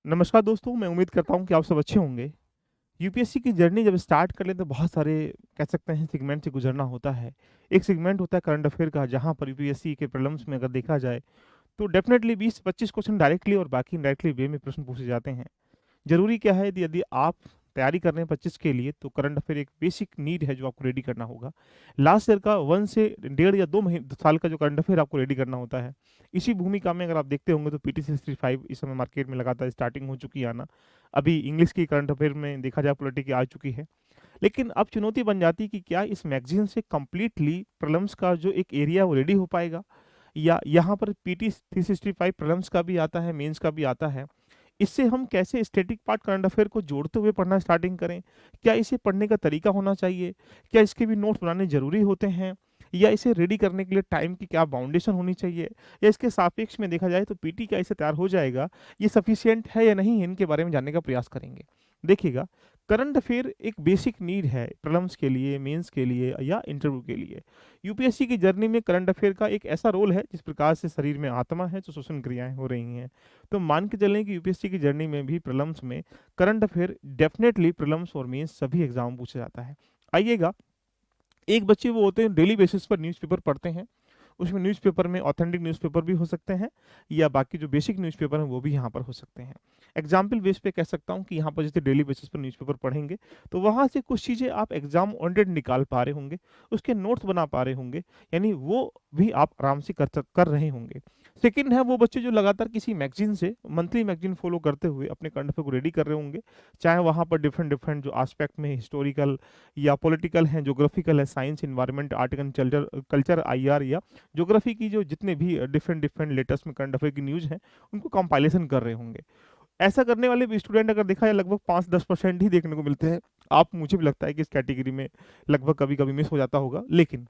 नमस्कार दोस्तों, मैं उम्मीद करता हूँ कि आप सब अच्छे होंगे। यूपीएससी की जर्नी जब स्टार्ट कर लें तो बहुत सारे कह सकते हैं सेगमेंट से गुजरना होता है। एक सेगमेंट होता है करंट अफेयर का, जहाँ पर यूपीएससी के प्रीलिम्स में अगर देखा जाए तो डेफिनेटली 20 से 25 क्वेश्चन डायरेक्टली और बाकी इनडायरेक्टली वे में प्रश्न पूछे जाते हैं। ज़रूरी क्या है, यदि यदि आप तैयारी कर रहे हैं 25 के लिए, तो करंट अफेयर एक बेसिक नीड है जो आपको रेडी करना होगा। लास्ट ईयर का 1 से डेढ़ या 2 साल का जो करंट अफेयर आपको रेडी करना होता है। इसी भूमिका में अगर आप देखते होंगे तो पीटी 65 इस समय मार्केट में लगातार स्टार्टिंग हो चुकी है आना। अभी इंग्लिश की करंट अफेयर में देखा जाए पॉलिटी की आ चुकी है। लेकिन अब चुनौती बन जाती है कि क्या इस मैगज़ीन से कंप्लीटली प्रीलिम्स का जो एक एरिया है वो रेडी हो पाएगा? या यहाँ पर पीटी 365 प्रीलिम्स का भी आता है, मेंस का भी आता है। इससे हम कैसे स्टैटिक पार्ट करंट अफेयर को जोड़ते हुए पढ़ना स्टार्टिंग करें? क्या इसे पढ़ने का तरीका होना चाहिए? क्या इसके भी नोट्स बनाने ज़रूरी होते हैं? या इसे रेडी करने के लिए टाइम की क्या बाउंडेशन होनी चाहिए? या इसके सापेक्ष में देखा जाए तो पीटी क्या इससे तैयार हो जाएगा? ये सफिशिएंट है या नहीं है? इनके बारे में जानने का प्रयास करेंगे। देखिएगा, करंट अफेयर एक बेसिक नीड है प्रीलिम्स के लिए, मेंस के लिए या इंटरव्यू के लिए। यूपीएससी की जर्नी में करंट अफेयर का एक ऐसा रोल है जिस प्रकार से शरीर में आत्मा है, जो श्वसन क्रियाएँ हो रही हैं। तो मान के चलें कि यूपीएससी की जर्नी में भी प्रीलिम्स में करंट अफेयर डेफिनेटली प्रीलिम्स और मेंस सभी एग्जाम में पूछा जाता है। आइएगा, एक बच्चे वो होते हैं डेली बेसिस पर न्यूज़पेपर पढ़ते हैं। उसमें न्यूज़पेपर में ऑथेंटिक न्यूज़पेपर भी हो सकते हैं या बाकी जो बेसिक न्यूज़पेपर हैं वो भी यहाँ पर हो सकते हैं। एग्जाम्पल बेस पे कह सकता हूँ कि यहाँ पर जैसे डेली बेसिस पर न्यूज़पेपर पढ़ेंगे तो वहाँ से कुछ चीज़ें आप एग्जाम ओरिएंटेड निकाल पा रहे होंगे, उसके नोट्स बना पा रहे होंगे, यानी वो भी आप आराम से कर रहे होंगे। सेकंड है वो बच्चे जो लगातार किसी मैगज़ीन से मंथली मैगज़ीन फॉलो करते हुए अपने करंट अफेयर को रेडी कर रहे होंगे, चाहे वहाँ पर डिफरेंट डिफरेंट जो एस्पेक्ट में हिस्टोरिकल या पॉलिटिकल हैं, ज्योग्राफिकल है, science, environment, art and culture culture IR या ज्योग्राफी की जो जितने भी डिफरेंट डिफरेंट लेटेस्ट में करंट अफेयर की न्यूज़ हैं, उनको कंपाइलेशन कर रहे होंगे। ऐसा करने वाले भी स्टूडेंट अगर देखा जाए लगभग 5-10% ही देखने को मिलते हैं। आप मुझे भी लगता है कि इस कैटेगरी में लगभग कभी-कभी मिस हो जाता होगा। लेकिन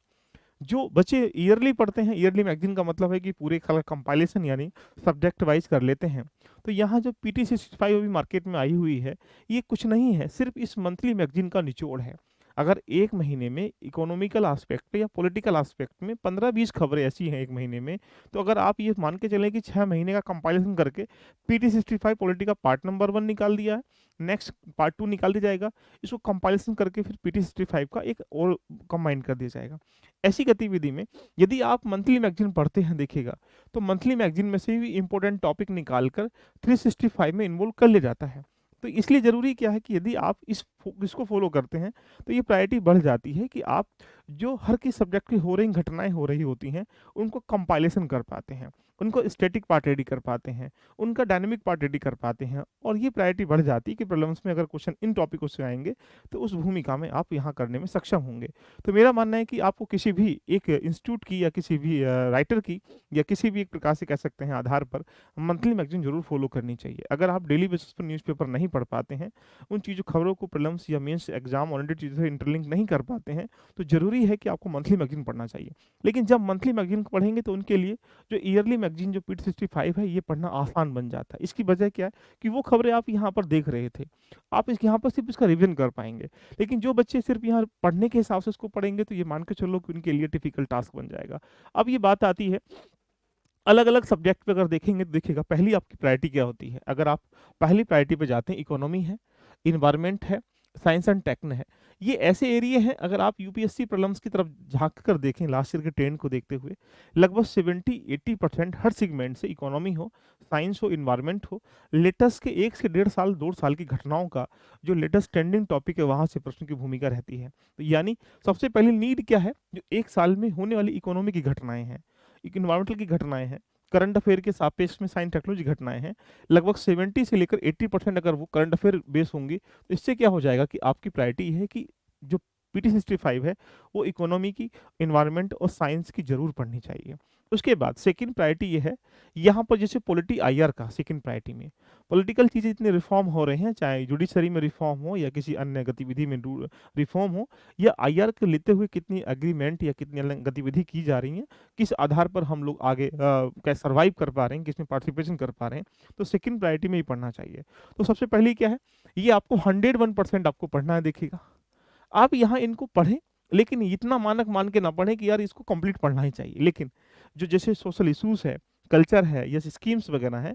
जो बच्चे ईयरली पढ़ते हैं, ईयरली मैगज़ीन का मतलब है कि पूरे साल का कंपाइलेशन यानी सब्जेक्ट वाइज़ कर लेते हैं। तो यहाँ जो पीटी 65 अभी मार्केट में आई हुई है, ये कुछ नहीं है, सिर्फ़ इस मंथली मैगज़ीन का निचोड़ है। अगर 1 महीने में इकोनॉमिकल एस्पेक्ट पे या पॉलिटिकल एस्पेक्ट में 15-20 खबरें ऐसी हैं 1 महीने में, तो अगर आप ये मान के चलें कि 6 महीने का कंपाइलेशन करके पीटी 65 पॉलिटी का पार्ट नंबर 1 निकाल दिया है, नेक्स्ट पार्ट 2 निकाल दिया जाएगा, इसको कंपाइलेशन करके फिर पीटी 65 का एक और कंबाइन कर दिया जाएगा। ऐसी गतिविधि में यदि आप मंथली मैगज़ीन पढ़ते हैं देखिएगा, तो मंथली मैगज़ीन में से भी इम्पोर्टेंट टॉपिक निकाल कर 365 में इन्वॉल्व कर लिया जाता है। तो इसलिए ज़रूरी क्या है कि यदि आप इसको फ़ॉलो करते हैं, तो ये प्रायोरिटी बढ़ जाती है कि आप जो हर किस सब्जेक्ट की हो रही घटनाएँ हो रही होती हैं, उनको कंपाइलेशन कर पाते हैं, उनको स्टैटिक पार्ट रेडी कर पाते हैं, उनका डायनामिक पार्ट रेडी कर पाते हैं और ये प्रायोरिटी बढ़ जाती है कि प्रीलिम्स में अगर क्वेश्चन इन टॉपिकों से आएँगे, तो उस भूमिका में आप यहाँ करने में सक्षम होंगे। तो मेरा मानना है कि आपको किसी भी एक इंस्टीट्यूट की या किसी भी राइटर की या किसी भी एक प्रकार से कह सकते हैं आधार पर मंथली मैगज़ीन ज़रूर फ़ॉलो करनी चाहिए। अगर आप डेली बेसिस पर न्यूज़पेपर नहीं पढ़ पाते हैं, उन चीज़ों खबरों को प्रीलिम्स या मेंस एग्ज़ाम ओरिएंटेड चीज़ों से इंटरलिंक नहीं कर पाते हैं, तो ज़रूरी है कि आपको मंथली मैगज़ीन पढ़ना चाहिए। लेकिन जब मंथली मैगज़ीन पढ़ेंगे तो उनके लिए जो ईयरली मैगज़ीन जो पीट 65 है, ये पढ़ना आसान बन जाता है। इसकी वजह क्या है कि वो खबरें आप यहाँ पर देख रहे थे, आप इस यहाँ पर सिर्फ़ इसका रिवीजन कर पाएँगे। लेकिन जो बच्चे सिर्फ़ यहाँ पढ़ने के हिसाब से उसको पढ़ेंगे तो ये मान के चलो कि उनके लिए डिफ़िकल्ट टास्क बन जाएगा। अब ये बात आती है अलग-अलग सब्जेक्ट पे अगर देखेंगे तो देखिएगा पहली आपकी प्रायोरिटी क्या होती है? अगर आप पहली प्रायोरिटी पे जाते हैं इकोनॉमी है, एनवायरनमेंट है, साइंस एंड टेक है। ये ऐसे एरिया हैं अगर आप यूपीएससी प्रीलिम्स की तरफ झाँक कर देखें लास्ट ईयर के ट्रेंड को देखते हुए, लगभग 70-80% हर सेगमेंट से इकोनॉमी हो, साइंस हो, एनवायरनमेंट हो, लेटेस्ट के 1 से डेढ़ साल, 2 साल की घटनाओं का जो लेटेस्ट ट्रेंडिंग टॉपिक है वहाँ से प्रश्न की भूमिका रहती है। तो यानी सबसे पहली नीड क्या है? जो 1 साल में होने वाली इकोनॉमी की घटनाएँ हैं। एक एनवायरमेंटल की घटनाएँ हैं, करंट अफेयर के सापेक्ष में साइंस टेक्नोलॉजी घटनाएँ हैं, लगभग 70 से लेकर 80% अगर वो करंट अफेयर बेस होंगी, तो इससे क्या हो जाएगा कि आपकी प्रायोरिटी ये है कि जो पीटी 65 है, वो इकोनॉमी की, एनवायरनमेंट और साइंस की ज़रूर पढ़नी चाहिए। उसके बाद सेकंड प्रायोरिटी ये है, यहाँ पर जैसे पॉलिटी आईआर का सेकंड प्रायोरिटी में, पॉलिटिकल चीज़ें इतने रिफॉर्म हो रहे हैं, चाहे जुडिशरी में रिफॉर्म हो या किसी अन्य गतिविधि में रिफॉर्म हो या आईआर को लेते हुए कितनी एग्रीमेंट या कितनी अलग गतिविधि की जा रही हैं, किस आधार पर हम लोग आगे क्या सर्वाइव कर पा रहे हैं, किसमें पार्टिसिपेशन कर पा रहे हैं, तो सेकंड प्रायोरिटी में ही पढ़ना चाहिए। तो सबसे पहले क्या है, ये आपको 101% आपको पढ़ना है देखिएगा। आप यहाँ इनको पढ़ें, लेकिन इतना मानक मान के ना पढ़ें कि यार इसको कंप्लीट पढ़ना ही चाहिए। लेकिन जो जैसे सोशल इश्यूज़ है, कल्चर है या स्कीम्स वगैरह हैं,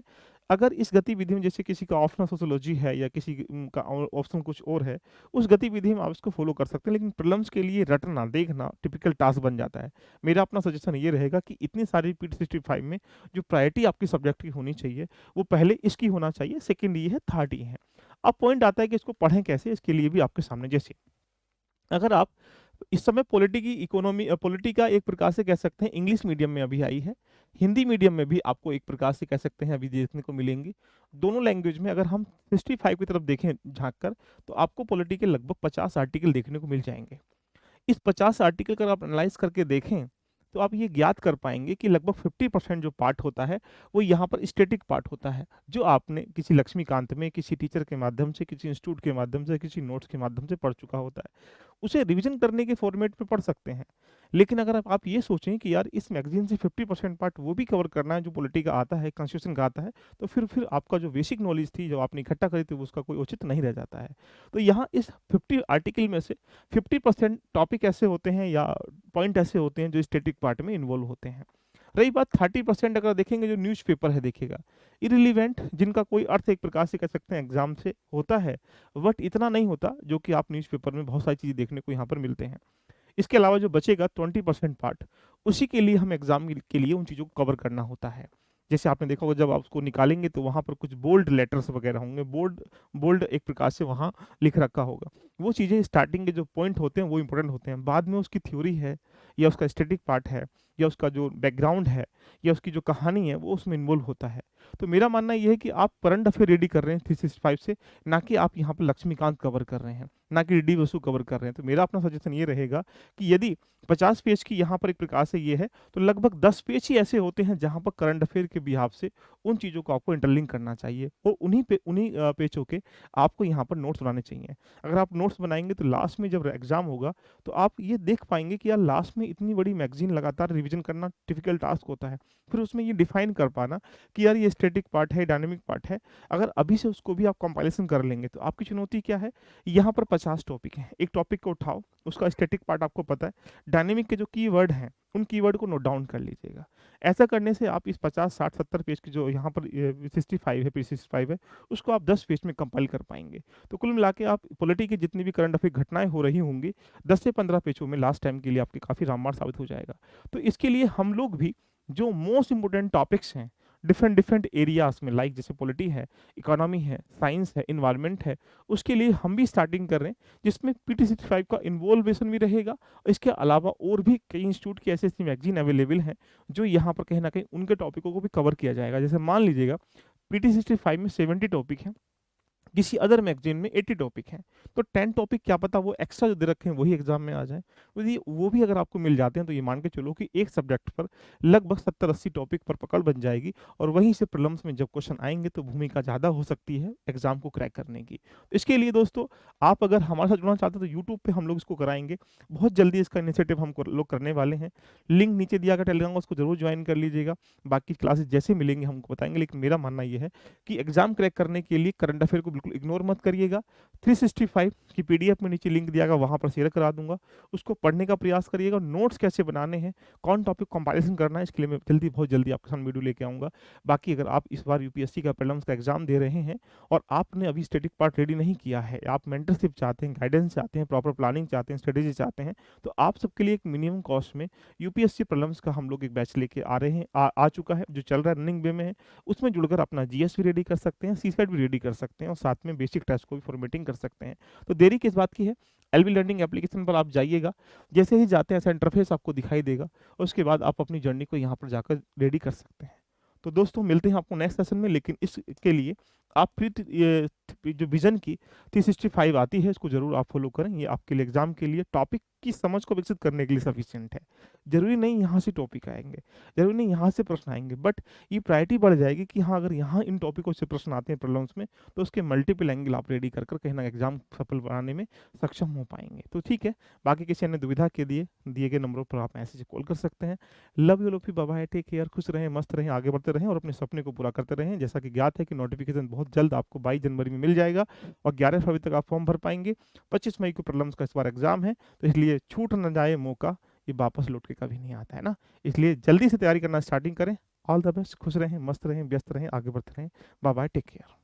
अगर इस गतिविधि में जैसे किसी का ऑप्शनल सोशियोलॉजी है या किसी का ऑप्शन कुछ और है, उस गतिविधि में आप इसको फॉलो कर सकते हैं, लेकिन प्रीलिम्स के लिए रटना, देखना टिपिकल टास्क बन जाता है। मेरा अपना सजेशन ये रहेगा कि इतनी सारी पीटी 65 में जो प्रायोरिटी आपकी सब्जेक्ट की होनी चाहिए, वो पहले इसकी होना चाहिए, सेकंड ये है, थर्ड ये है। अब पॉइंट आता है कि इसको पढ़ें कैसे, इसके लिए भी आपके सामने जैसे अगर आप इस समय पॉलिटी की इकोनॉमी पॉलिटी का एक प्रकार से कह सकते हैं इंग्लिश मीडियम में अभी आई है, हिंदी मीडियम में भी आपको एक प्रकार से कह सकते हैं अभी देखने को मिलेंगी। दोनों लैंग्वेज में अगर हम 65 की तरफ देखें झांक कर, तो आपको पॉलिटी के लगभग 50 आर्टिकल देखने को मिल जाएंगे। इस 50 आर्टिकल का आप एनालाइज करके देखें, तो आप ये ज्ञात कर पाएंगे कि लगभग 50% जो पार्ट होता है, वो यहाँ पर स्टैटिक पार्ट होता है, जो आपने किसी लक्ष्मीकांत में, किसी टीचर के माध्यम से, किसी इंस्टीट्यूट के माध्यम से, किसी नोट्स के माध्यम से पढ़ चुका होता है। उसे रिवीजन करने के फॉर्मेट में पढ़ सकते हैं। लेकिन अगर आप ये सोचें कि यार इस मैगजीन से 50% पार्ट वो भी कवर करना है जो पॉलिटी का आता है, कॉन्स्टिट्यूशन का आता है, तो फिर आपका जो बेसिक नॉलेज थी, जो आपने इकट्ठा करी थी, उसका कोई औचित्य नहीं रह जाता है। तो यहाँ इस 50 आर्टिकल में से 50% टॉपिक ऐसे होते हैं या पॉइंट ऐसे होते हैं जो स्टैटिक पार्ट में इन्वॉल्व होते हैं। रही बात 30% अगर देखेंगे, जो न्यूज़पेपर है देखिएगा, इरिलीवेंट, जिनका कोई अर्थ एक प्रकार से कह सकते हैं एग्जाम से होता है, बट इतना नहीं होता जो कि आप न्यूज़पेपर में बहुत सारी चीज़ें देखने को यहाँ पर मिलते हैं। इसके अलावा जो बचेगा 20% पार्ट, उसी के लिए हम एग्जाम के लिए उन चीज़ों को कवर करना होता है। जैसे आपने देखा होगा, जब आप उसको निकालेंगे तो वहाँ पर कुछ बोल्ड लेटर्स वगैरह होंगे, बोल्ड बोल्ड एक प्रकार से वहाँ लिख रखा होगा। वो चीज़ें स्टार्टिंग के जो पॉइंट होते हैं वो इंपॉर्टेंट होते हैं, बाद में उसकी थ्योरी है या उसका स्टैटिक पार्ट है या उसका जो बैकग्राउंड है या उसकी जो कहानी है, वो उसमें इन्वॉल्व होता है। तो मेरा मानना ये है कि आप करंट अफेयर रेडी कर रहे हैं 365 से, ना कि आप यहाँ पर लक्ष्मीकांत कवर कर रहे हैं, ना कि डी बसु कवर कर रहे हैं। तो मेरा अपना सजेशन ये रहेगा कि यदि 50 पेज की यहाँ पर एक प्रकार से ये है, तो लगभग 10 पेज ही ऐसे होते हैं जहाँ पर करंट अफेयर के बिहाफ से उन चीज़ों को आपको इंटरलिंक करना चाहिए, और उन्हीं पेजों के आपको यहाँ पर नोट्स बनाने चाहिए। अगर आप नोट्स बनाएंगे तो लास्ट में जब एग्जाम होगा, तो आप ये देख पाएंगे कि यार लास्ट में इतनी बड़ी मैगजीन लगातार रिवीजन करना टिपिकल टास्क होता है। फिर उसमें ये डिफाइन कर पाना कि यार ये स्टैटिक पार्ट है, डायनेमिक पार्ट है, अगर अभी से उसको भी आप कंपाइलेशन कर लेंगे तो आपकी चुनौती क्या है। यहाँ पर 50 टॉपिक हैं, एक टॉपिक को उठाओ, उसका स्टैटिक पार्ट आपको पता है, डायनेमिक के जो कीवर्ड हैं उन कीवर्ड को नोट डाउन कर लीजिएगा। ऐसा करने से आप इस 50, 60, 70 पेज की जो यहाँ पर 65 है, P65 है, उसको आप 10 पेज में कंपाइल कर पाएंगे। तो कुल मिला के आप पॉलिटी की जितनी भी करंट अफेयर घटनाएं हो रही होंगी, 10 से 15 पेजों में लास्ट टाइम के लिए आपके काफ़ी रामबाण साबित हो जाएगा। तो इसके लिए हम लोग भी जो मोस्ट इंपोर्टेंट टॉपिक्स हैं डिफरेंट डिफरेंट एरियाज में, लाइक जैसे पॉलिटी है, इकोनॉमी है, साइंस है, इन्वायरमेंट है, उसके लिए हम भी स्टार्टिंग कर रहे हैं, जिसमें PT65 का इन्वॉल्वेशन भी रहेगा। इसके अलावा और भी कई इंस्टीट्यूट की ऐसी ऐसी मैगजीन अवेलेबल हैं जो यहाँ पर कहीं ना कहीं उनके टॉपिकों को भी कवर किया जाएगा। जैसे मान लीजिएगा PT65 में 70 टॉपिक हैं, किसी अदर मैगजीन में 80 टॉपिक हैं, तो 10 टॉपिक क्या पता वो एक्स्ट्रा जो दे रखे हैं वही एग्जाम में आ जाए। तो ये वो भी अगर आपको मिल जाते हैं, तो ये मान के चलो कि एक सब्जेक्ट पर लगभग 70-80 टॉपिक पर पकड़ बन जाएगी, और वहीं से प्रीलिम्स में जब क्वेश्चन आएंगे तो भूमिका ज़्यादा हो सकती है एग्जाम को क्रैक करने की। तो इसके लिए दोस्तों, आप अगर हमारे साथ जुड़ना चाहते हैं तो यूट्यूब पर हम लोग इसको कराएंगे, बहुत जल्दी इसका इनिशिएटिव हम लोग करने वाले हैं। लिंक नीचे दिया गया टेलीग्राम, उसको जरूर ज्वाइन कर लीजिएगा। बाकी क्लासेस जैसे मिलेंगे हमको बताएंगे, लेकिन मेरा मानना यह है कि एग्जाम क्रैक करने के लिए करंट अफेयर को बिल्कुल इग्नोर मत करिएगा। 365 की PDF में नीचे लिंक दिया गया, वहां पर शेयर करा दूंगा, उसको पढ़ने का प्रयास करिएगा। नोट्स कैसे बनाने हैं, कौन टॉपिक कंपैरिजन करना है, इसके लिए मैं बहुत जल्दी आपके सामने वीडियो लेके आऊंगा। बाकी अगर आप इस बार UPSC का प्रीलिम्स का एग्जाम दे रहे हैं और आपने अभी स्टैटिक पार्ट रेडी नहीं किया है, आप मेंटरशिप चाहते हैं, गाइडेंस चाहते हैं, प्रॉपर प्लानिंग चाहते हैं, स्ट्रेटेजी चाहते हैं, तो आप सबके लिए एक मिनिमम कॉस्ट में UPSC प्रीलिम्स का हम लोग एक बैच लेके आ रहे हैं, आ चुका है, जो चल रहा है, रनिंग वे में है। उसमें जुड़कर अपना GS भी रेडी कर सकते हैं, CSAT भी रेडी कर सकते हैं, और साथ में बेसिक टेस्ट को भी फॉर्मेटिंग कर सकते हैं। तो देरी किस बात की है, LV लर्निंग एप्लीकेशन पर आप जाइएगा, जैसे ही जाते हैं ऐसा इंटरफेस आपको दिखाई देगा, और उसके बाद आप अपनी जर्नी को यहाँ पर जाकर रेडी कर सकते हैं। तो दोस्तों मिलते हैं आपको नेक्स्ट सेशन में, लेकिन इसके लिए आप फिर ये जो विजन की 365 आती है, इसको जरूर आप फॉलो करें। ये आपके लिए एग्जाम के लिए टॉपिक की समझ को विकसित करने के लिए सफिशिएंट है। जरूरी नहीं यहाँ से टॉपिक आएंगे, जरूरी नहीं यहाँ से प्रश्न आएंगे, बट ये प्रायोरिटी बढ़ जाएगी कि हाँ, अगर यहाँ इन टॉपिकों से प्रश्न आते हैं प्रीलिम्स में, तो उसके मल्टीपल एंगल आप रेडी कर कहीं ना एग्जाम सफल बनाने में सक्षम हो पाएंगे। तो ठीक है, बाकी किसी अन्य दुविधा के लिए दिए गए नंबरों पर आप मैसेज कॉल कर सकते हैं। लव यू लोफी, बाबा है, टेक केयर, खुश रहें, मस्त रहें, आगे बढ़ते रहें और अपने सपने को पूरा करते रहें। जैसा कि ज्ञात है कि नोटिफिकेशन बहुत जल्द आपको 22 जनवरी में मिल जाएगा, और 11 फरवरी तक आप फॉर्म भर पाएंगे। 25 मई को प्रीलिम्स का इस बार एग्जाम है, तो इसलिए छूट न जाए मौका, ये वापस लौट के कभी नहीं आता है ना, इसलिए जल्दी से तैयारी करना स्टार्टिंग करें। ऑल द बेस्ट, खुश रहें, मस्त रहें, व्यस्त रहें, आगे बढ़ते रहें। Bye bye, take care.